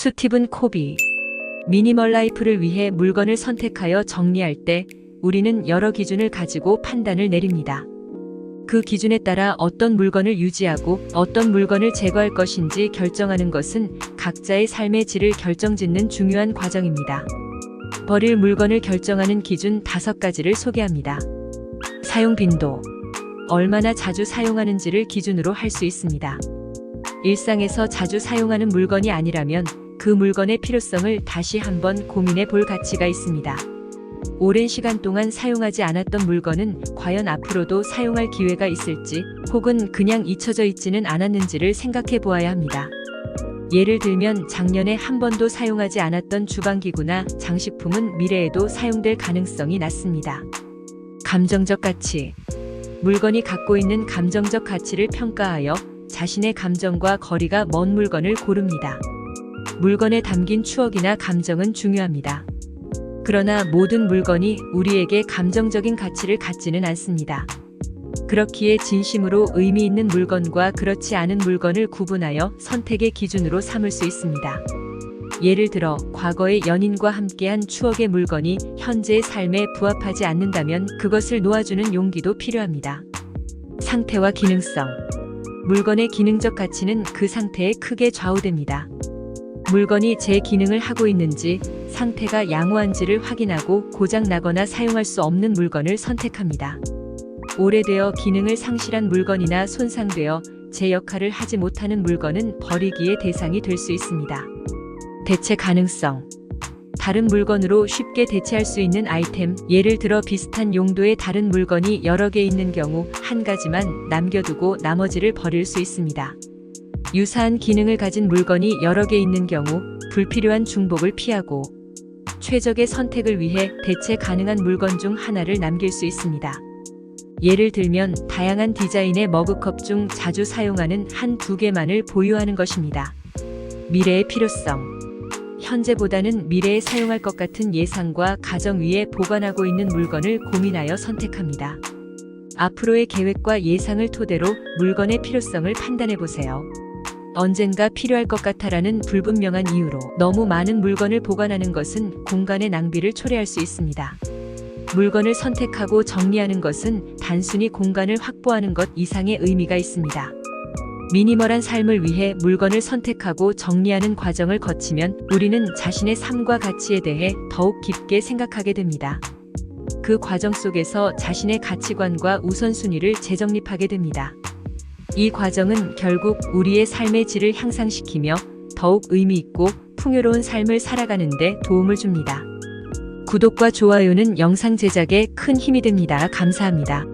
스티븐 코비. 미니멀 라이프를 위해 물건을 선택하여 정리할 때 우리는 여러 기준을 가지고 판단을 내립니다. 그 기준에 따라 어떤 물건을 유지하고 어떤 물건을 제거할 것인지 결정하는 것은 각자의 삶의 질을 결정짓는 중요한 과정입니다. 버릴 물건을 결정하는 기준 5가지를 소개합니다. 사용 빈도. 얼마나 자주 사용하는지를 기준으로 할 수 있습니다. 일상에서 자주 사용하는 물건이 아니라면 그 물건의 필요성을 다시 한번 고민해 볼 가치가 있습니다. 오랜 시간 동안 사용하지 않았던 물건은 과연 앞으로도 사용할 기회가 있을지 혹은 그냥 잊혀져 있지는 않았는지를 생각해 보아야 합니다. 예를 들면 작년에 한 번도 사용하지 않았던 주방기구나 장식품은 미래에도 사용될 가능성이 낮습니다. 감정적 가치. 물건이 갖고 있는 감정적 가치를 평가하여 자신의 감정과 거리가 먼 물건을 고릅니다. 물건에 담긴 추억이나 감정은 중요합니다. 그러나 모든 물건이 우리에게 감정적인 가치를 갖지는 않습니다. 그렇기에 진심으로 의미 있는 물건과 그렇지 않은 물건을 구분하여 선택의 기준으로 삼을 수 있습니다. 예를 들어 과거의 연인과 함께한 추억의 물건이 현재의 삶에 부합하지 않는다면 그것을 놓아주는 용기도 필요합니다. 상태와 기능성. 물건의 기능적 가치는 그 상태에 크게 좌우됩니다. 물건이 제 기능을 하고 있는지, 상태가 양호한지를 확인하고 고장나거나 사용할 수 없는 물건을 선택합니다. 오래되어 기능을 상실한 물건이나 손상되어 제 역할을 하지 못하는 물건은 버리기의 대상이 될 수 있습니다. 대체 가능성. 다른 물건으로 쉽게 대체할 수 있는 아이템, 예를 들어 비슷한 용도의 다른 물건이 여러 개 있는 경우 한 가지만 남겨두고 나머지를 버릴 수 있습니다. 유사한 기능을 가진 물건이 여러 개 있는 경우 불필요한 중복을 피하고 최적의 선택을 위해 대체 가능한 물건 중 하나를 남길 수 있습니다. 예를 들면 다양한 디자인의 머그컵 중 자주 사용하는 한두 개만을 보유하는 것입니다. 미래의 필요성. 현재보다는 미래에 사용할 것 같은 예상과 가정 위에 보관하고 있는 물건을 고민하여 선택합니다. 앞으로의 계획과 예상을 토대로 물건의 필요성을 판단해 보세요. 언젠가 필요할 것 같아라는 불분명한 이유로 너무 많은 물건을 보관하는 것은 공간의 낭비를 초래할 수 있습니다. 물건을 선택하고 정리하는 것은 단순히 공간을 확보하는 것 이상의 의미가 있습니다. 미니멀한 삶을 위해 물건을 선택하고 정리하는 과정을 거치면 우리는 자신의 삶과 가치에 대해 더욱 깊게 생각하게 됩니다. 그 과정 속에서 자신의 가치관과 우선순위를 재정립하게 됩니다. 이 과정은 결국 우리의 삶의 질을 향상시키며 더욱 의미 있고 풍요로운 삶을 살아가는 데 도움을 줍니다. 구독과 좋아요는 영상 제작에 큰 힘이 됩니다. 감사합니다.